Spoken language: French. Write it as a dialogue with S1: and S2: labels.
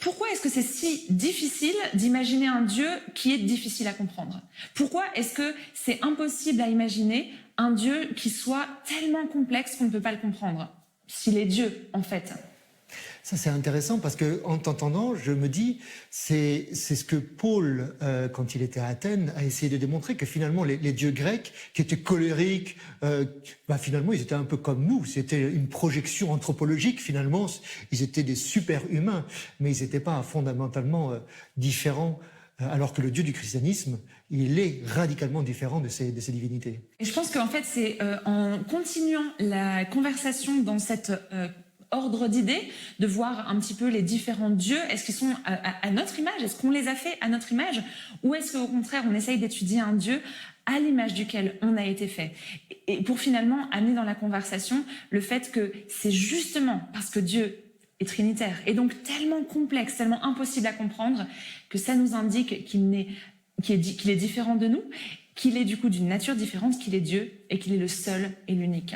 S1: pourquoi est-ce que c'est si difficile d'imaginer un Dieu qui est difficile à comprendre? Pourquoi est-ce que c'est impossible à imaginer un Dieu qui soit tellement complexe qu'on ne peut pas le comprendre? S'il est Dieu, en fait.
S2: Ça, c'est intéressant parce que, en t'entendant, je me dis, c'est ce que Paul, quand il était à Athènes, a essayé de démontrer, que finalement, les dieux grecs, qui étaient colériques, finalement, ils étaient un peu comme nous. C'était une projection anthropologique, finalement. Ils étaient des super-humains, mais ils n'étaient pas fondamentalement différents. Alors que le Dieu du christianisme, il est radicalement différent de ces divinités.
S1: Et je pense qu'en fait, c'est en continuant la conversation dans cet ordre d'idées, de voir un petit peu les différents dieux. Est-ce qu'ils sont à notre image? Est-ce qu'on les a fait à notre image? Ou est-ce qu'au contraire, on essaye d'étudier un Dieu à l'image duquel on a été fait? Et pour finalement amener dans la conversation le fait que c'est justement parce que Dieu est trinitaire, et donc tellement complexe, tellement impossible à comprendre, que ça nous indique qu'il est différent de nous, qu'il est du coup d'une nature différente, qu'il est Dieu, et qu'il est le seul et l'unique.